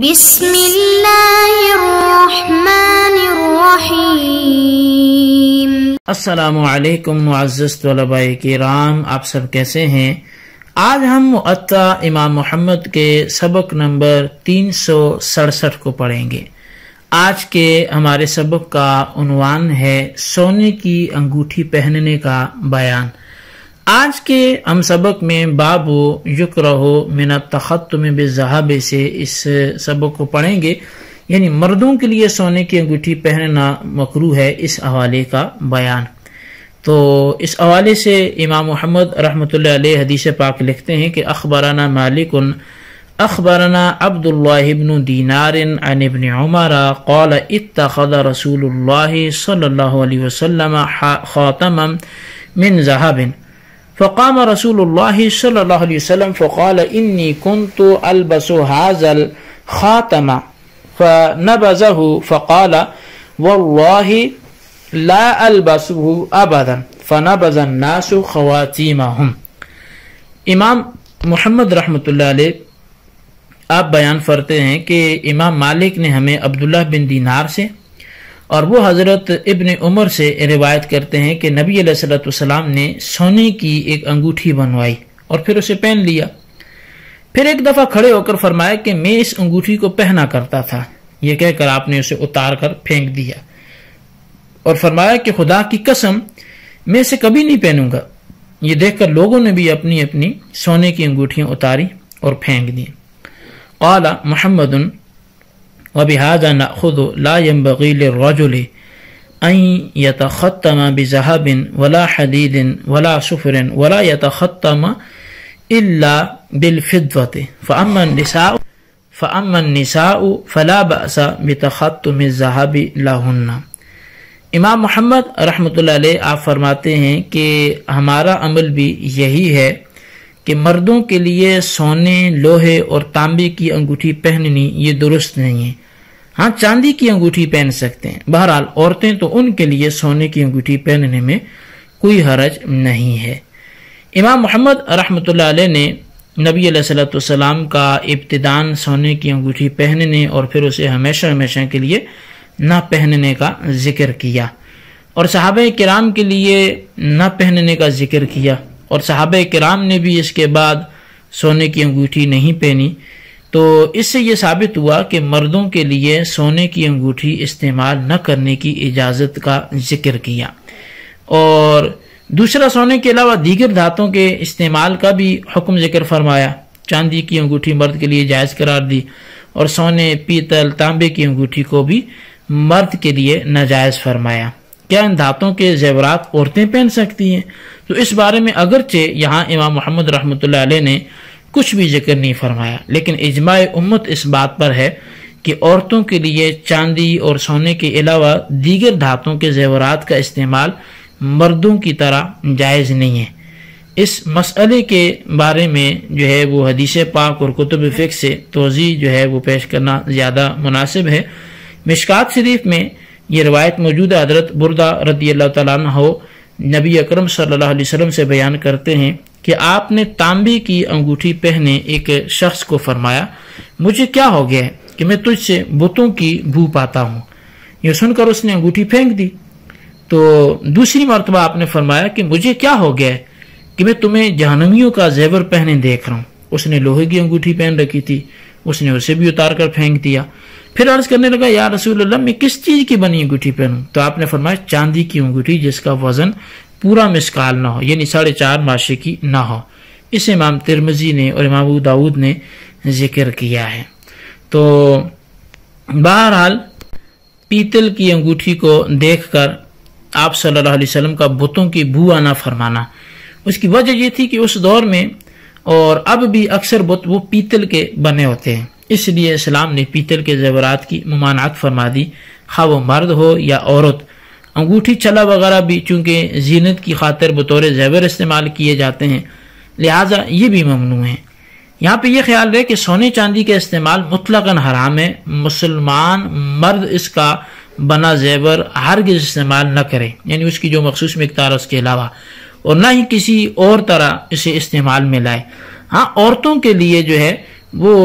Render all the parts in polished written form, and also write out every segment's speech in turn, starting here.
بسم اللہ الرحمن الرحیم۔ السلام علیکم معزز طلباء کرام، آپ سب کیسے ہیں؟ آج ہم مؤطا امام محمد کے سبق نمبر 367 کو پڑھیں گے۔ آج کے ہمارے سبق کا عنوان ہے سونے کی انگوٹھی پہننے کا بیان۔ آج کے ہم سبق میں باب یکرہ من التختم بالذهب سے اس سبق کو پڑھیں گے، یعنی مردوں کے لیے سونے کی انگوٹھی پہننا مکروہ ہے، اس حوالے کا بیان۔ تو اس حوالے سے امام محمد رحمۃ اللہ علیہ حدیث پاک لکھتے ہیں کہ اخبرنا مالک اخبرنا عبد الله بن دینار عن ابن عمر قال اتخذ رسول الله صلی اللہ علیہ وسلم خاتما من ذهب فقام رسول الله صلی اللہ علیہ وسلم فقال انی كنت البس هذا الخاتم فنبذه فقال والله لا البسه ابدا فنبذ الناس خواتيمهم۔ امام محمد رحمۃ اللہ علیہ آپ بیان فرتے ہیں کہ امام مالک نے ہمیں عبداللہ بن دینار سے اور وہ حضرت ابن عمر سے روایت کرتے ہیں کہ نبی علیہ الصلوۃ والسلام نے سونے کی ایک انگوٹھی بنوائی اور پھر اسے پہن لیا۔ پھر ایک دفعہ کھڑے ہو کر فرمایا کہ میں اس انگوٹھی کو پہنا کرتا تھا، یہ کہہ کر آپ نے اسے اتار کر پھینک دیا اور فرمایا کہ خدا کی قسم میں اسے کبھی نہیں پہنوں گا۔ یہ دیکھ کر لوگوں نے بھی اپنی اپنی سونے کی انگوٹھیاں اتاری اور پھینک دی۔ قال محمد وبهذا نأخذ لا ينبغي للرجل أن يتختم بذهب ولا حديد ولا صفر ولا يتختم إلا بالفضة فأما النساء فلا بأس بتختم الذهب لهن۔ امام محمد رحمۃ اللہ علیہ آپ فرماتے ہیں کہ ہمارا عمل بھی یہی ہے کہ مردوں کے لیے سونے، لوہے اور تانبے کی انگوٹھی پہننی یہ درست نہیں ہے۔ ہاں چاندی کی انگوٹھی پہن سکتے ہیں، بہرحال عورتیں تو ان کے لیے سونے کی انگوٹھی پہننے میں کوئی حرج نہیں ہے۔ امام محمد رحمۃ اللہ علیہ نے نبی علیہ الصلوۃ والسلام کا ابتداً سونے کی انگوٹھی پہننے اور پھر اسے ہمیشہ ہمیشہ کے لیے نہ پہننے کا ذکر کیا، اور صحابہ کرام کے لیے نہ پہننے کا ذکر کیا، اور صحابہ کرام نے بھی اس کے بعد سونے کی انگوٹھی نہیں پہنی۔ تو اس سے یہ ثابت ہوا کہ مردوں کے لیے سونے کی انگوٹھی استعمال نہ کرنے کی اجازت کا ذکر کیا، اور دوسرا سونے کے علاوہ دیگر دھاتوں کے استعمال کا بھی حکم ذکر فرمایا۔ چاندی کی انگوٹھی مرد کے لیے جائز قرار دی، اور سونے، پیتل، تانبے کی انگوٹھی کو بھی مرد کے لیے ناجائز فرمایا۔ کیا ان دھاتوں کے زیورات عورتیں پہن سکتی ہیں؟ تو اس بارے میں اگرچہ یہاں امام محمد رحمۃ اللہ علیہ نے کچھ بھی ذکر نہیں فرمایا، لیکن اجماع امت اس بات پر ہے کہ عورتوں کے لیے چاندی اور سونے کے علاوہ دیگر دھاتوں کے زیورات کا استعمال مردوں کی طرح جائز نہیں ہے۔ اس مسئلے کے بارے میں جو ہے وہ حدیث پاک اور کتب فقہ سے توضیح جو ہے وہ پیش کرنا زیادہ مناسب ہے۔ مشکات شریف میں یہ روایت موجود ہے، حضرت بردہ رضی اللہ تعالیٰ عنہ نبی اکرم صلی اللہ علیہ وسلم سے بیان کرتے ہیں کہ آپ نے تانبے کی انگوٹھی پہنے ایک شخص کو فرمایا مجھے کیا ہو گیا ہے کہ میں تجھ سے بتوں کی بو پاتا ہوں۔ یہ سن کر اس نے انگوٹھی پھینک دی۔ تو دوسری مرتبہ آپ نے فرمایا کہ مجھے کیا ہو گیا ہے کہ میں تمہیں جہنمیوں کا زیور پہنے دیکھ رہا ہوں۔ اس نے لوہے کی انگوٹھی پہن رکھی تھی، اس نے اسے بھی اتار کر پھینک دیا۔ پھر عرض کرنے لگا یا رسول اللہ میں کس چیز کی بنی انگوٹھی پہنوں؟ تو آپ نے فرمایا چاندی کی انگوٹھی جس کا وزن پورا مسکال نہ ہو، یعنی 4.5 ماشے کی نہ ہو۔ اس امام ترمذی نے اور امام ابو داؤد نے ذکر کیا ہے۔ تو بہرحال پیتل کی انگوٹھی کو دیکھ کر آپ صلی اللہ علیہ وسلم کا بتوں کی بو آنا فرمانا، اس کی وجہ یہ تھی کہ اس دور میں اور اب بھی اکثر بت وہ پیتل کے بنے ہوتے ہیں، اس لیے اسلام نے پیتل کے زیورات کی ممانعت فرما دی، خواہ وہ مرد ہو یا عورت۔ انگوٹھی چلا وغیرہ بھی چونکہ زینت کی خاطر بطور زیور استعمال کیے جاتے ہیں، لہٰذا یہ بھی ممنوع ہیں۔ یہاں پہ یہ خیال رہے کہ سونے چاندی کا استعمال مطلقاً حرام ہے، مسلمان مرد اس کا بنا زیور ہرگز استعمال نہ کرے، یعنی اس کی جو مخصوص مقدار اس کے علاوہ، اور نہ ہی کسی اور طرح اسے استعمال میں لائے۔ ہاں عورتوں کے لیے جو ہے وہ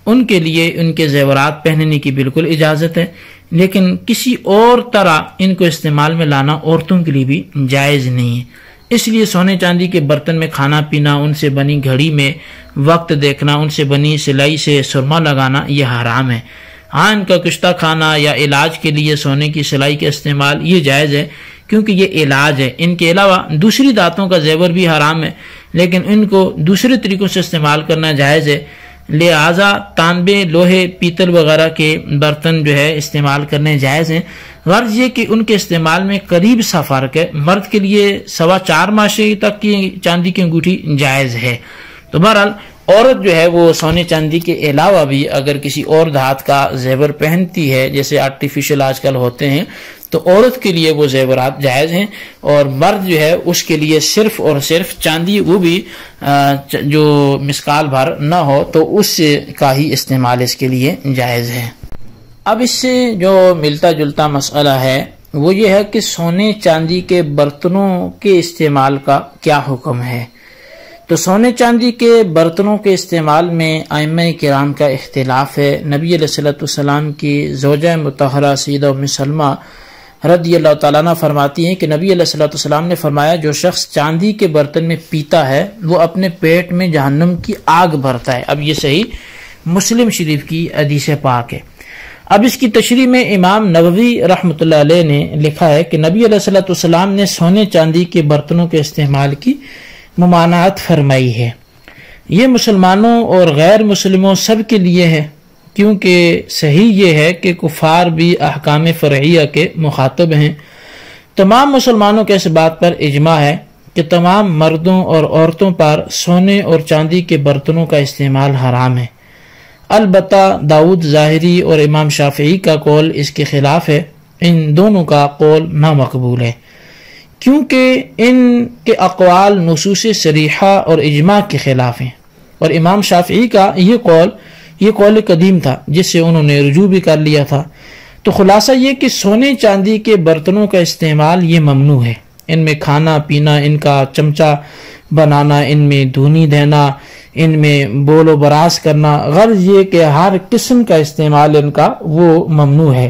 ان کے لیے ان کے زیورات پہننے کی بالکل اجازت ہے، لیکن کسی اور طرح ان کو استعمال میں لانا عورتوں کے لیے بھی جائز نہیں ہے۔ اس لیے سونے چاندی کے برتن میں کھانا پینا، ان سے بنی گھڑی میں وقت دیکھنا، ان سے بنی سلائی سے سرما لگانا یہ حرام ہے۔ ہاں، ان کا کشتہ کھانا یا علاج کے لیے سونے کی سلائی کا استعمال یہ جائز ہے، کیونکہ یہ علاج ہے۔ ان کے علاوہ دوسری دھاتوں کا زیور بھی حرام ہے، لیکن ان کو دوسرے طریقوں سے استعمال کرنا جائز ہے۔ لہذا تانبے، لوہے، پیتل وغیرہ کے برتن جو ہے استعمال کرنے جائز ہیں۔ غرض یہ کہ ان کے استعمال میں قریب سا فرق ہے۔ مرد کے لیے 4.25 ماشے تک کی چاندی کی انگوٹھی جائز ہے۔ تو بہرحال عورت جو ہے وہ سونے چاندی کے علاوہ بھی اگر کسی اور دھات کا زیور پہنتی ہے، جیسے آرٹیفیشل آج کل ہوتے ہیں، تو عورت کے لیے وہ زیورات جائز ہیں، اور مرد جو ہے اس کے لیے صرف اور صرف چاندی، وہ بھی جو مسکال بھر نہ ہو تو اس کا ہی استعمال اس کے لیے جائز ہے۔ اب اس سے جو ملتا جلتا مسئلہ ہے وہ یہ ہے کہ سونے چاندی کے برتنوں کے استعمال کا کیا حکم ہے۔ تو سونے چاندی کے برتنوں کے استعمال میں ائمہ کرام کا اختلاف ہے۔ نبی علیہ الصلوۃ والسلام کی زوجہ مطہرہ سیدہ ام سلمہ رضی اللہ تعالیٰ عنہ فرماتی ہیں کہ نبی علیہ الصلوۃ والسلام نے فرمایا، جو شخص چاندی کے برتن میں پیتا ہے وہ اپنے پیٹ میں جہنم کی آگ بھرتا ہے۔ اب یہ صحیح مسلم شریف کی حدیث پاک ہے۔ اب اس کی تشریح میں امام نووی رحمۃ اللہ علیہ نے لکھا ہے کہ نبی علیہ الصلوۃ والسلام نے سونے چاندی کے برتنوں کے استعمال کی ممانعت فرمائی ہے۔ یہ مسلمانوں اور غیر مسلموں سب کے لیے ہے، کیونکہ صحیح یہ ہے کہ کفار بھی احکام فرعیہ کے مخاطب ہیں۔ تمام مسلمانوں کے اس بات پر اجماع ہے کہ تمام مردوں اور عورتوں پر سونے اور چاندی کے برتنوں کا استعمال حرام ہے۔ البتہ داؤد ظاہری اور امام شافعی کا قول اس کے خلاف ہے۔ ان دونوں کا قول نامقبول ہے، کیونکہ ان کے اقوال نصوص صریحہ اور اجماع کے خلاف ہیں، اور امام شافعی کا یہ قول قدیم تھا جس سے انہوں نے رجوع بھی کر لیا تھا۔ تو خلاصہ یہ کہ سونے چاندی کے برتنوں کا استعمال یہ ممنوع ہے۔ ان میں کھانا پینا، ان کا چمچہ بنانا، ان میں دھونی دینا، ان میں بول و براز کرنا، غرض یہ کہ ہر قسم کا استعمال ان کا وہ ممنوع ہے۔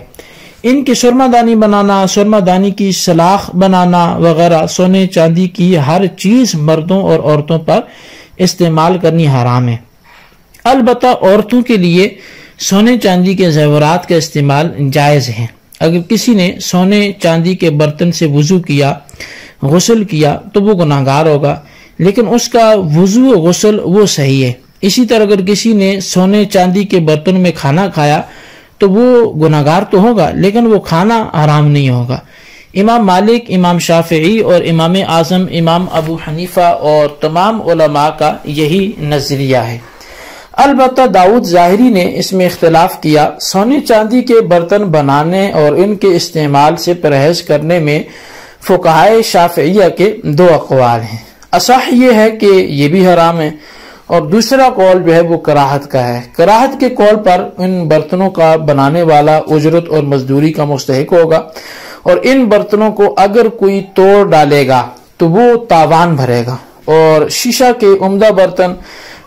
ان کی سرما دانی بنانا، سرما دانی کی سلاخ بنانا وغیرہ، سونے چاندی کی ہر چیز مردوں اور عورتوں پر استعمال کرنی حرام ہے۔ البتہ عورتوں کے لیے سونے چاندی کے زیورات کا استعمال جائز ہے۔ اگر کسی نے سونے چاندی کے برتن سے وضو کیا، غسل کیا، تو وہ گناہگار ہوگا، لیکن اس کا وضو و غسل وہ صحیح ہے۔ اسی طرح اگر کسی نے سونے چاندی کے برتن میں کھانا کھایا تو وہ گناہگار تو ہوگا، لیکن وہ کھانا حرام نہیں ہوگا۔ امام مالک، امام شافعی اور امام اعظم امام ابو حنیفہ اور تمام علماء کا یہی نظریہ ہے۔ البتہ داؤد ظاہری نے اس میں اختلاف کیا۔ سونے چاندی کے برتن بنانے اور ان کے استعمال سے پرہیز کرنے میں فقہائے شافعیہ کے 2 اقوال ہیں۔ اصح یہ ہے کہ یہ بھی حرام ہے، اور دوسرا قول جو ہے وہ کراہت کا ہے۔ کراہت کے قول پر ان برتنوں کا بنانے والا اجرت اور مزدوری کا مستحق ہوگا، اور ان برتنوں کو اگر کوئی توڑ ڈالے گا تو وہ تاوان بھرے گا۔ اور شیشہ کے عمدہ برتن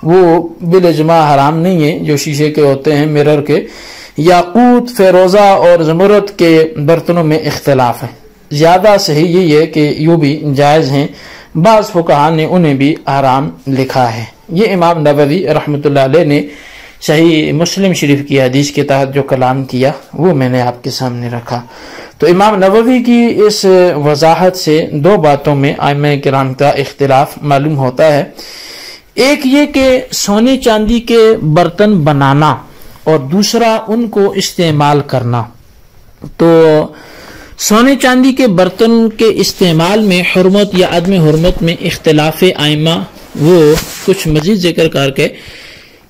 وہ بالاجماع حرام نہیں ہیں، جو شیشے کے ہوتے ہیں، مرر کے۔ یاقوت، فیروزہ اور زمرد کے برتنوں میں اختلاف ہے۔ زیادہ صحیح یہی ہے کہ یہ بھی جائز ہیں، بعض فقہاء نے انہیں بھی حرام لکھا ہے۔ یہ امام نووی رحمۃ اللہ علیہ نے صحیح مسلم شریف کی حدیث کے تحت جو کلام کیا وہ میں نے آپ کے سامنے رکھا۔ تو امام نووی کی اس وضاحت سے 2 باتوں میں ائمہ کرام کا اختلاف معلوم ہوتا ہے۔ ایک یہ کہ سونے چاندی کے برتن بنانا اور دوسرا ان کو استعمال کرنا۔ تو سونے چاندی کے برتن کے استعمال میں حرمت یا عدم حرمت میں اختلاف ائمہ وہ کچھ مزید ذکر کر کے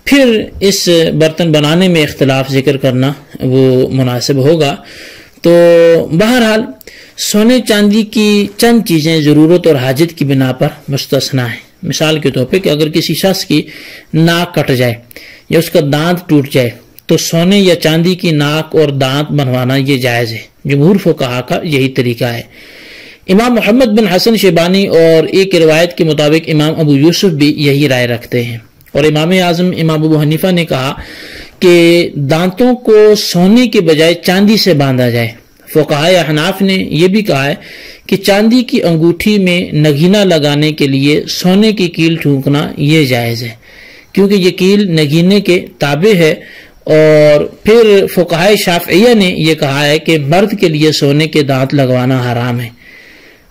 پھر اس برتن بنانے میں اختلاف ذکر کرنا وہ مناسب ہوگا۔ تو بہرحال سونے چاندی کی چند چیزیں ضرورت اور حاجت کی بنا پر مستثنیٰ ہیں۔ مثال کے طور پہ کہ اگر کسی شخص کی ناک کٹ جائے یا اس کا دانت ٹوٹ جائے تو سونے یا چاندی کی ناک اور دانت بنوانا یہ جائز ہے۔ جمہور فقہاء کا یہی طریقہ ہے۔ امام محمد بن حسن شیبانی اور ایک روایت کے مطابق امام ابو یوسف بھی یہی رائے رکھتے ہیں، اور امام اعظم امام ابو حنیفہ نے کہا کہ دانتوں کو سونے کے بجائے چاندی سے باندھا جائے۔ فقہائے احناف نے یہ بھی کہا ہے کہ چاندی کی انگوٹھی میں نگینہ لگانے کے لیے سونے کی کیل ٹھونکنا یہ جائز ہے، کیونکہ یہ کیل نگینے کے تابع ہے۔ اور پھر فقہائے شافعیہ نے یہ کہا ہے کہ مرد کے لیے سونے کے دانت لگوانا حرام ہے۔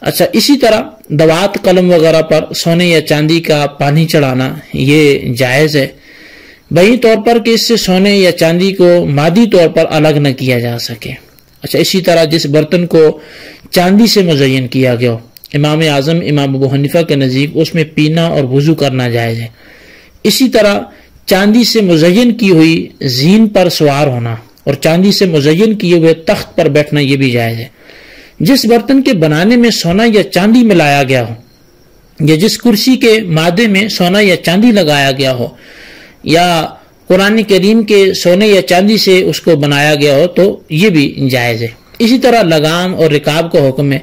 اچھا، اسی طرح دوات قلم وغیرہ پر سونے یا چاندی کا پانی چڑھانا یہ جائز ہے، بہی طور پر کہ اس سے سونے یا چاندی کو مادی طور پر الگ نہ کیا جا سکے۔ اچھا، اسی طرح جس برتن کو چاندی سے مزین کیا گیا ہو، امام اعظم امام ابو حنیفہ کے نزدیک اس میں پینا اور وضو کرنا جائز ہے۔ اسی طرح چاندی سے مزین کی ہوئی زین پر سوار ہونا اور چاندی سے مزین کیے ہوئے تخت پر بیٹھنا یہ بھی جائز ہے۔ جس برتن کے بنانے میں سونا یا چاندی ملایا گیا ہو، یا جس کرسی کے مادے میں سونا یا چاندی لگایا گیا ہو، یا قرآن کریم کے سونے یا چاندی سے اس کو بنایا گیا ہو، تو یہ بھی جائز ہے۔ اسی طرح لگام اور رکاب کا حکم ہے،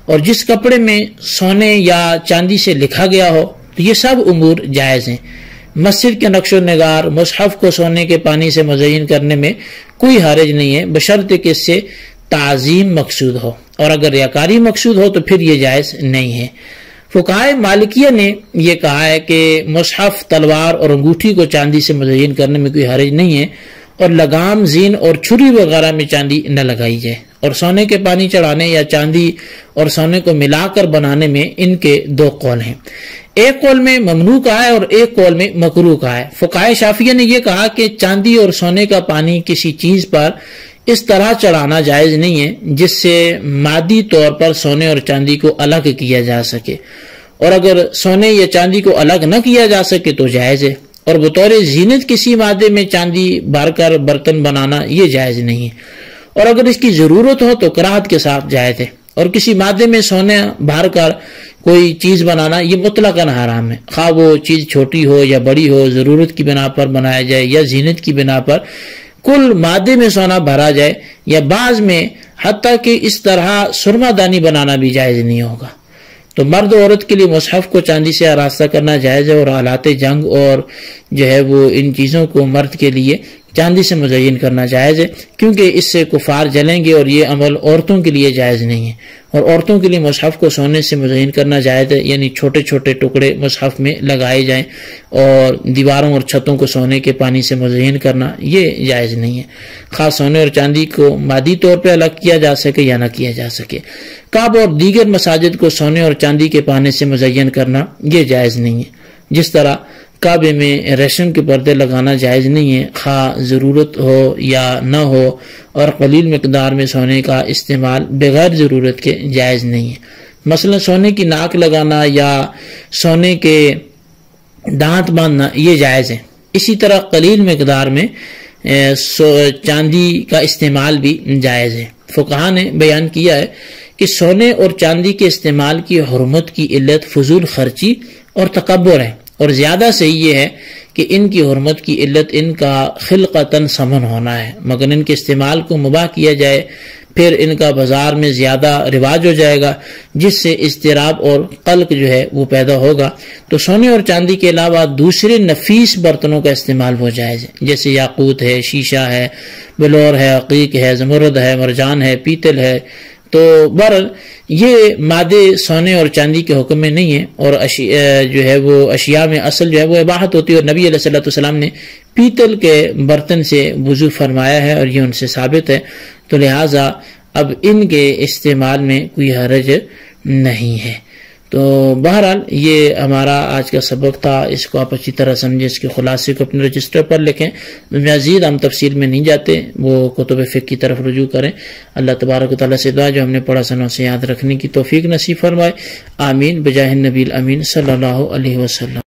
اور جس کپڑے میں سونے یا چاندی سے لکھا گیا ہو تو یہ سب امور جائز ہیں۔ مسجد کے نقش و نگار، مصحف کو سونے کے پانی سے مزین کرنے میں کوئی حرج نہیں ہے، بشرط کہ اس سے تعظیم مقصود ہو، اور اگر ریاکاری مقصود ہو تو پھر یہ جائز نہیں ہے۔ فقہائے مالکیہ نے یہ کہا ہے کہ مصحف، تلوار اور انگوٹھی کو چاندی سے مزین کرنے میں کوئی حرج نہیں ہے، اور لگام، زین اور چھری وغیرہ میں چاندی نہ لگائی جائے، اور سونے کے پانی چڑھانے یا چاندی اور سونے کو ملا کر بنانے میں ان کے دو قول ہیں۔ ایک قول میں ممنوع کہا ہے اور ایک قول میں مکروہ کہا ہے۔ فقہائے شافعیہ نے یہ کہا کہ چاندی اور سونے کا پانی کسی چیز پر اس طرح چڑھانا جائز نہیں ہے جس سے مادی طور پر سونے اور چاندی کو الگ کیا جا سکے، اور اگر سونے یا چاندی کو الگ نہ کیا جا سکے تو جائز ہے، اور بطور زینت کسی مادے میں چاندی بھر کر برتن بنانا یہ جائز نہیں ہے، اور اگر اس کی ضرورت ہو تو کراہت کے ساتھ جائز ہے، اور کسی مادے میں سونے بھر کر کوئی چیز بنانا یہ مطلقاً حرام ہے، خواہ وہ چیز چھوٹی ہو یا بڑی ہو، ضرورت کی بنا پر بنایا جائے یا زینت کی بنا پر کل مادے میں سونا بھرا جائے، یا بعض میں حتیٰ کہ اس طرح سرما دانی بنانا بھی جائز نہیں ہوگا۔ تو مرد و عورت کے لیے مصحف کو چاندی سے آراستہ کرنا جائز ہے، اور آلات جنگ اور جو ہے وہ ان چیزوں کو مرد کے لیے چاندی سے مزین کرنا جائز ہے، کیونکہ اس سے کفار جلیں گے، اور یہ عمل عورتوں کے لیے جائز نہیں ہے۔ اور عورتوں کے لیے مصحف کو سونے سے مزین کرنا جائز ہے، یعنی چھوٹے چھوٹے ٹکڑے مصحف میں لگائے جائیں، اور دیواروں اور چھتوں کو سونے کے پانی سے مزین کرنا یہ جائز نہیں ہے، خاص سونے اور چاندی کو مادی طور پہ الگ کیا جا سکے یا نہ کیا جا سکے۔ کعبہ اور دیگر مساجد کو سونے اور چاندی کے پانے سے مزین کرنا یہ جائز نہیں ہے، جس طرح کعبے میں ریشم کے پردے لگانا جائز نہیں ہے، خواہ ضرورت ہو یا نہ ہو، اور قلیل مقدار میں سونے کا استعمال بغیر ضرورت کے جائز نہیں ہے۔ مثلا سونے کی ناک لگانا یا سونے کے دانت باندھنا یہ جائز ہے۔ اسی طرح قلیل مقدار میں چاندی کا استعمال بھی جائز ہے۔ فقہا نے بیان کیا ہے کہ سونے اور چاندی کے استعمال کی حرمت کی علت فضول خرچی اور تکبر ہے، اور زیادہ صحیح یہ ہے کہ ان کی حرمت کی علت ان کا خلقتاً ثمن ہونا ہے، مگر ان کے استعمال کو مباح کیا جائے پھر ان کا بازار میں زیادہ رواج ہو جائے گا، جس سے اضطراب اور قلق جو ہے وہ پیدا ہوگا۔ تو سونے اور چاندی کے علاوہ دوسرے نفیس برتنوں کا استعمال وہ جائز ہے، جیسے یاقوت ہے، شیشہ ہے، بلور ہے، عقیق ہے، زمرد ہے، مرجان ہے، پیتل ہے۔ تو بہرحال یہ مادے سونے اور چاندی کے حکم میں نہیں ہیں، اور جو ہے وہ اشیاء میں اصل جو ہے وہ اباحت ہوتی ہے، اور نبی علیہ السلام نے پیتل کے برتن سے وضو فرمایا ہے، اور یہ ان سے ثابت ہے، تو لہٰذا اب ان کے استعمال میں کوئی حرج نہیں ہے۔ تو بہرحال یہ ہمارا آج کا سبق تھا، اس کو آپ اچھی طرح سمجھیں، اس کے خلاصے کو اپنے رجسٹر پر لکھیں، مزید ہم تفصیل میں نہیں جاتے، وہ کتب فقہ کی طرف رجوع کریں۔ اللہ تبارک و تعالیٰ سے دعا جو ہم نے پڑھا سنا سے یاد رکھنے کی توفیق نصیب فرمائے، آمین بجاہ النبی الامین صلی اللہ علیہ وسلم۔